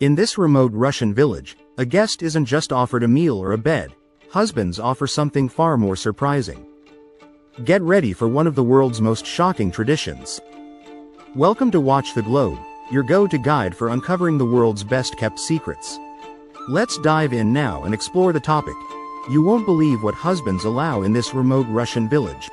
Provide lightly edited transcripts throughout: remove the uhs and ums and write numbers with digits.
In this remote Russian village, a guest isn't just offered a meal or a bed. Husbands offer something far more surprising. Get ready for one of the world's most shocking traditions. Welcome to Watch the Globe, your go-to guide for uncovering the world's best-kept secrets. Let's dive in now and explore the topic. You won't believe what husbands allow in this remote Russian village.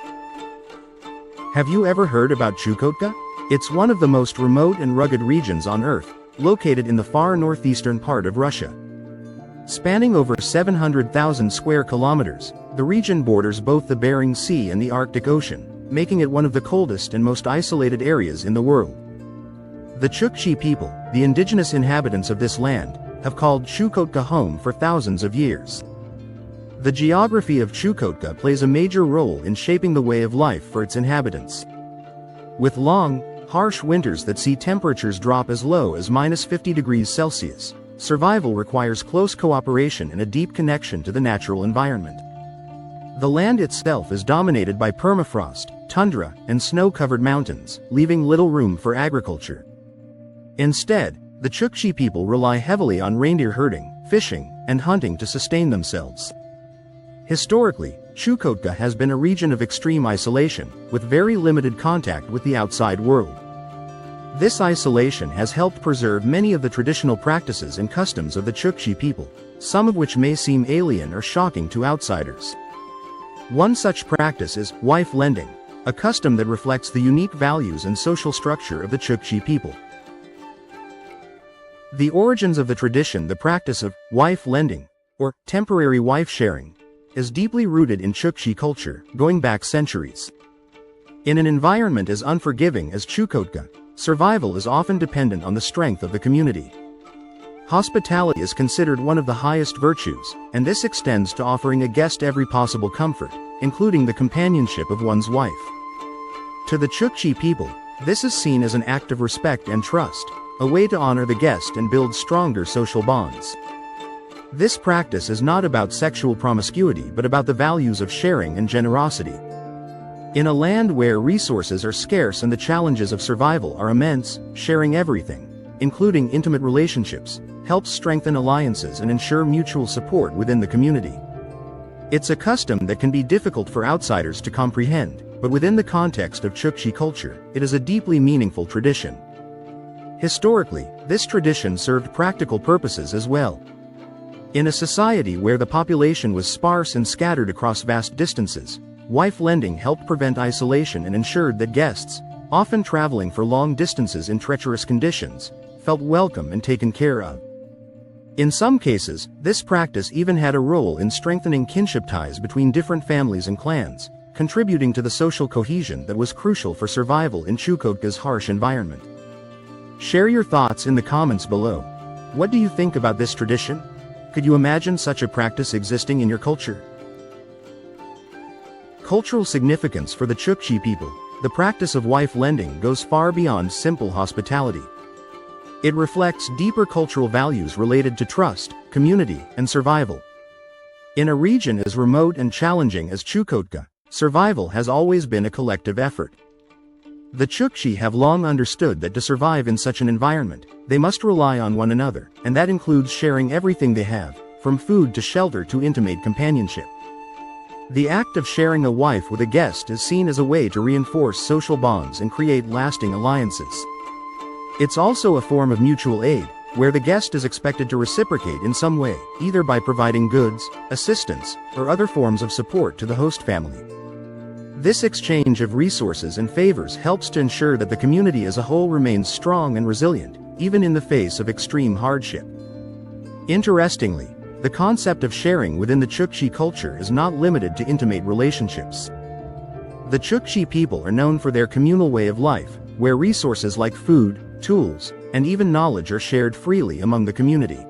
Have you ever heard about Chukotka? It's one of the most remote and rugged regions on Earth, located in the far northeastern part of Russia. Spanning over 700,000 square kilometers, the region borders both the Bering Sea and the Arctic Ocean, making it one of the coldest and most isolated areas in the world. The Chukchi people, the indigenous inhabitants of this land, have called Chukotka home for thousands of years. The geography of Chukotka plays a major role in shaping the way of life for its inhabitants. With long, harsh winters that see temperatures drop as low as -50 degrees Celsius, survival requires close cooperation and a deep connection to the natural environment. The land itself is dominated by permafrost, tundra, and snow-covered mountains, leaving little room for agriculture. Instead, the Chukchi people rely heavily on reindeer herding, fishing, and hunting to sustain themselves. Historically, Chukotka has been a region of extreme isolation, with very limited contact with the outside world. This isolation has helped preserve many of the traditional practices and customs of the Chukchi people, some of which may seem alien or shocking to outsiders. One such practice is wife lending, a custom that reflects the unique values and social structure of the Chukchi people. The origins of the tradition, the practice of wife lending, or temporary wife sharing, is deeply rooted in Chukchi culture, going back centuries. In an environment as unforgiving as Chukotka, survival is often dependent on the strength of the community. Hospitality is considered one of the highest virtues, and this extends to offering a guest every possible comfort, including the companionship of one's wife. To the Chukchi people, this is seen as an act of respect and trust, a way to honor the guest and build stronger social bonds. This practice is not about sexual promiscuity but about the values of sharing and generosity. In a land where resources are scarce and the challenges of survival are immense, sharing everything, including intimate relationships, helps strengthen alliances and ensure mutual support within the community. It's a custom that can be difficult for outsiders to comprehend, but within the context of Chukchi culture, it is a deeply meaningful tradition. Historically, this tradition served practical purposes as well. In a society where the population was sparse and scattered across vast distances, wife lending helped prevent isolation and ensured that guests, often traveling for long distances in treacherous conditions, felt welcome and taken care of. In some cases, this practice even had a role in strengthening kinship ties between different families and clans, contributing to the social cohesion that was crucial for survival in Chukotka's harsh environment. Share your thoughts in the comments below. What do you think about this tradition? Could you imagine such a practice existing in your culture? Cultural significance for the Chukchi people, the practice of wife lending goes far beyond simple hospitality. It reflects deeper cultural values related to trust, community, and survival. In a region as remote and challenging as Chukotka, survival has always been a collective effort. The Chukchi have long understood that to survive in such an environment, they must rely on one another, and that includes sharing everything they have, from food to shelter to intimate companionship. The act of sharing a wife with a guest is seen as a way to reinforce social bonds and create lasting alliances. It's also a form of mutual aid, where the guest is expected to reciprocate in some way, either by providing goods, assistance, or other forms of support to the host family. This exchange of resources and favors helps to ensure that the community as a whole remains strong and resilient, even in the face of extreme hardship. Interestingly, the concept of sharing within the Chukchi culture is not limited to intimate relationships. The Chukchi people are known for their communal way of life, where resources like food, tools, and even knowledge are shared freely among the community.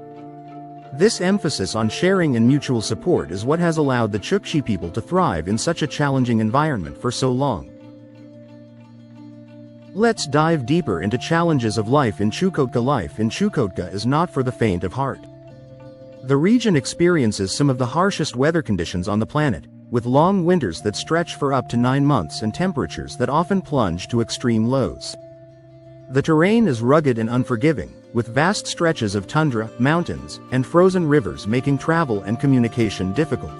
This emphasis on sharing and mutual support is what has allowed the Chukchi people to thrive in such a challenging environment for so long. Let's dive deeper into challenges of life in Chukotka. Life in Chukotka is not for the faint of heart. The region experiences some of the harshest weather conditions on the planet, with long winters that stretch for up to 9 months and temperatures that often plunge to extreme lows. The terrain is rugged and unforgiving, with vast stretches of tundra, mountains, and frozen rivers making travel and communication difficult.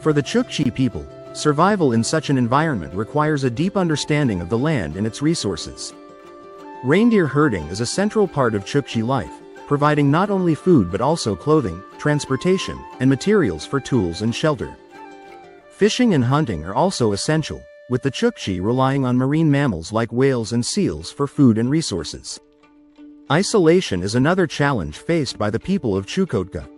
For the Chukchi people, survival in such an environment requires a deep understanding of the land and its resources. Reindeer herding is a central part of Chukchi life, providing not only food but also clothing, transportation, and materials for tools and shelter. Fishing and hunting are also essential, with the Chukchi relying on marine mammals like whales and seals for food and resources. Isolation is another challenge faced by the people of Chukotka.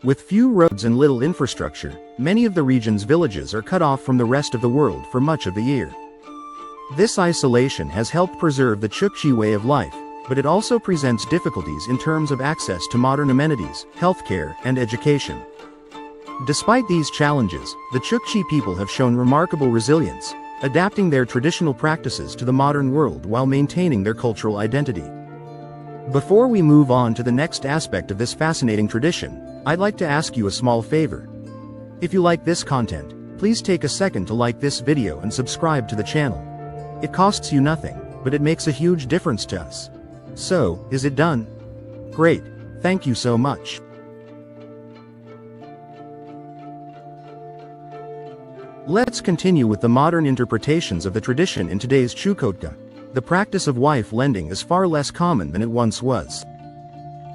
With few roads and little infrastructure, many of the region's villages are cut off from the rest of the world for much of the year. This isolation has helped preserve the Chukchi way of life, but it also presents difficulties in terms of access to modern amenities, healthcare, and education. Despite these challenges, the Chukchi people have shown remarkable resilience, adapting their traditional practices to the modern world while maintaining their cultural identity. Before we move on to the next aspect of this fascinating tradition, I'd like to ask you a small favor. If you like this content, please take a second to like this video and subscribe to the channel. It costs you nothing, but it makes a huge difference to us. So, is it done? Great, thank you so much. Let's continue with the modern interpretations of the tradition in today's Chukotka. The practice of wife lending is far less common than it once was.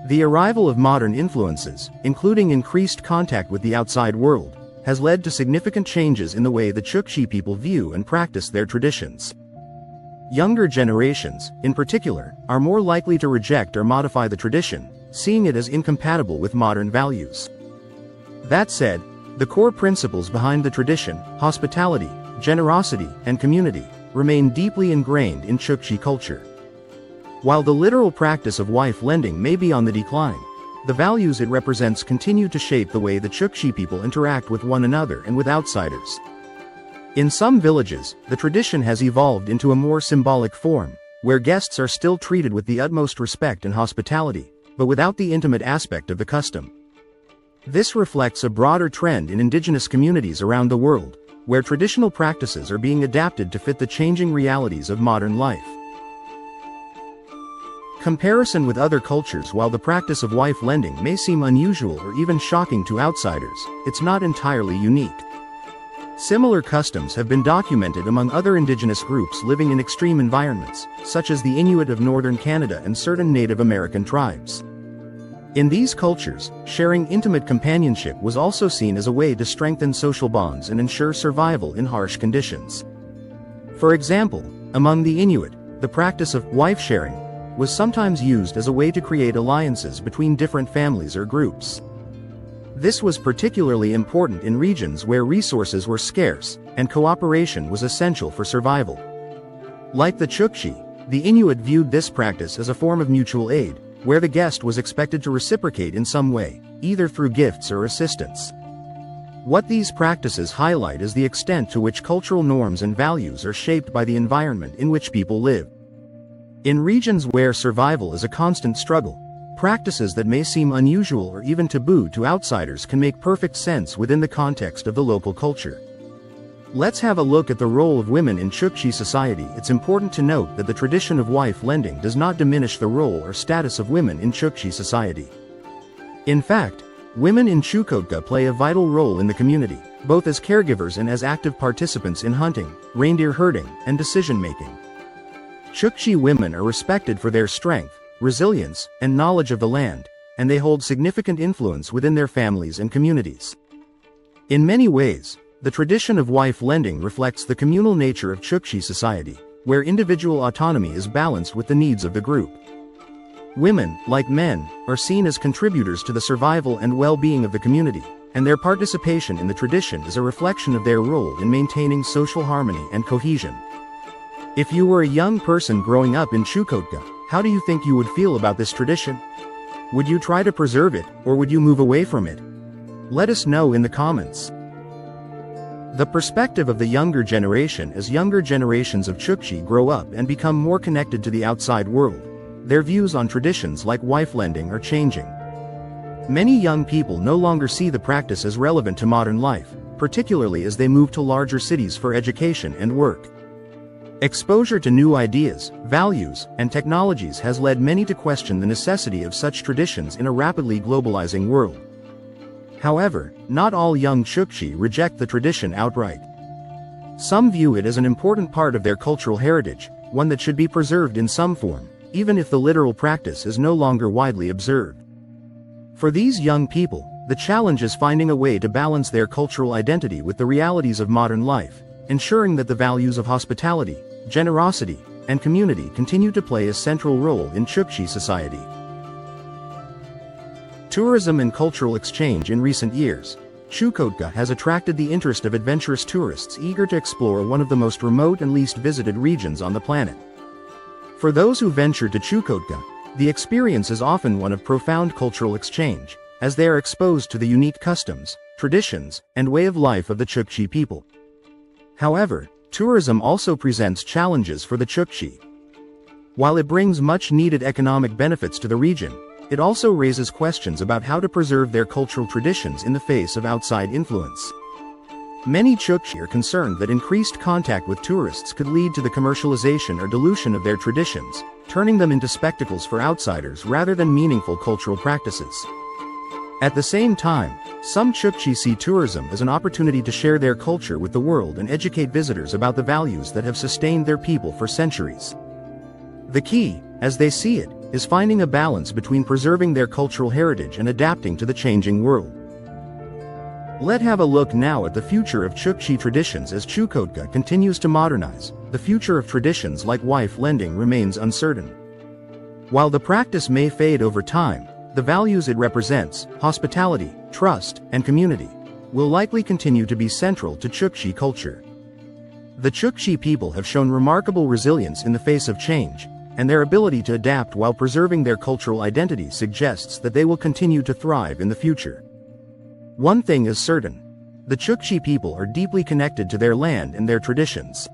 The arrival of modern influences, including increased contact with the outside world, has led to significant changes in the way the Chukchi people view and practice their traditions. Younger generations, in particular, are more likely to reject or modify the tradition, seeing it as incompatible with modern values. That said, the core principles behind the tradition, hospitality, generosity, and community, remain deeply ingrained in Chukchi culture. While the literal practice of wife lending may be on the decline, the values it represents continue to shape the way the Chukchi people interact with one another and with outsiders. In some villages, the tradition has evolved into a more symbolic form, where guests are still treated with the utmost respect and hospitality, but without the intimate aspect of the custom. This reflects a broader trend in indigenous communities around the world, where traditional practices are being adapted to fit the changing realities of modern life. Comparison with other cultures. While the practice of wife lending may seem unusual or even shocking to outsiders, it's not entirely unique. Similar customs have been documented among other indigenous groups living in extreme environments, such as the Inuit of northern Canada and certain Native American tribes. In these cultures, sharing intimate companionship was also seen as a way to strengthen social bonds and ensure survival in harsh conditions. For example, among the Inuit, the practice of wife sharing was sometimes used as a way to create alliances between different families or groups. This was particularly important in regions where resources were scarce, and cooperation was essential for survival. Like the Chukchi, the Inuit viewed this practice as a form of mutual aid, where the guest was expected to reciprocate in some way, either through gifts or assistance. What these practices highlight is the extent to which cultural norms and values are shaped by the environment in which people live. In regions where survival is a constant struggle, practices that may seem unusual or even taboo to outsiders can make perfect sense within the context of the local culture. Let's have a look at the role of women in Chukchi society. It's important to note that the tradition of wife lending does not diminish the role or status of women in Chukchi society. In fact, women in Chukotka play a vital role in the community, both as caregivers and as active participants in hunting, reindeer herding, and decision-making. Chukchi women are respected for their strength, resilience, and knowledge of the land, and they hold significant influence within their families and communities. In many ways, the tradition of wife lending reflects the communal nature of Chukchi society, where individual autonomy is balanced with the needs of the group. Women, like men, are seen as contributors to the survival and well-being of the community, and their participation in the tradition is a reflection of their role in maintaining social harmony and cohesion. If you were a young person growing up in Chukotka, how do you think you would feel about this tradition? Would you try to preserve it, or would you move away from it? Let us know in the comments. The perspective of the younger generation. As younger generations of Chukchi grow up and become more connected to the outside world, their views on traditions like wife lending are changing. Many young people no longer see the practice as relevant to modern life, particularly as they move to larger cities for education and work. Exposure to new ideas, values, and technologies has led many to question the necessity of such traditions in a rapidly globalizing world. However, not all young Chukchi reject the tradition outright. Some view it as an important part of their cultural heritage, one that should be preserved in some form, even if the literal practice is no longer widely observed. For these young people, the challenge is finding a way to balance their cultural identity with the realities of modern life, ensuring that the values of hospitality, generosity, and community continue to play a central role in Chukchi society. Tourism and cultural exchange. In recent years, Chukotka has attracted the interest of adventurous tourists eager to explore one of the most remote and least visited regions on the planet. For those who venture to Chukotka, the experience is often one of profound cultural exchange, as they are exposed to the unique customs, traditions, and way of life of the Chukchi people. However, tourism also presents challenges for the Chukchi. While it brings much-needed economic benefits to the region, it also raises questions about how to preserve their cultural traditions in the face of outside influence. Many Chukchi are concerned that increased contact with tourists could lead to the commercialization or dilution of their traditions, turning them into spectacles for outsiders rather than meaningful cultural practices. At the same time, some Chukchi see tourism as an opportunity to share their culture with the world and educate visitors about the values that have sustained their people for centuries. The key, as they see it, is finding a balance between preserving their cultural heritage and adapting to the changing world. Let's have a look now at the future of Chukchi traditions. As Chukotka continues to modernize, the future of traditions like wife lending remains uncertain. While the practice may fade over time, the values it represents, hospitality, trust, and community, will likely continue to be central to Chukchi culture. The Chukchi people have shown remarkable resilience in the face of change, and their ability to adapt while preserving their cultural identity suggests that they will continue to thrive in the future. One thing is certain: the Chukchi people are deeply connected to their land and their traditions.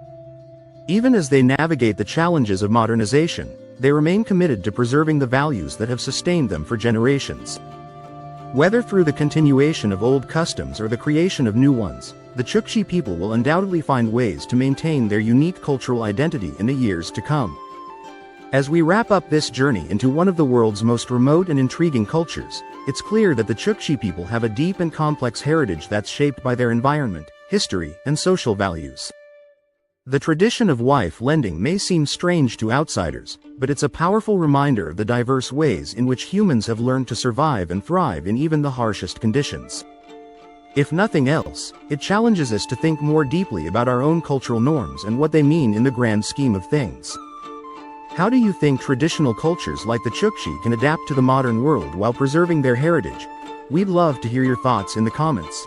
Even as they navigate the challenges of modernization, they remain committed to preserving the values that have sustained them for generations. Whether through the continuation of old customs or the creation of new ones, the Chukchi people will undoubtedly find ways to maintain their unique cultural identity in the years to come. As we wrap up this journey into one of the world's most remote and intriguing cultures, it's clear that the Chukchi people have a deep and complex heritage that's shaped by their environment, history, and social values. The tradition of wife lending may seem strange to outsiders, but it's a powerful reminder of the diverse ways in which humans have learned to survive and thrive in even the harshest conditions. If nothing else, it challenges us to think more deeply about our own cultural norms and what they mean in the grand scheme of things. How do you think traditional cultures like the Chukchi can adapt to the modern world while preserving their heritage? We'd love to hear your thoughts in the comments.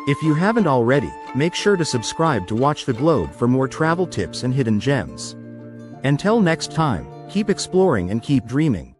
If you haven't already, make sure to subscribe to Watch the Globe for more travel tips and hidden gems. Until next time, keep exploring and keep dreaming.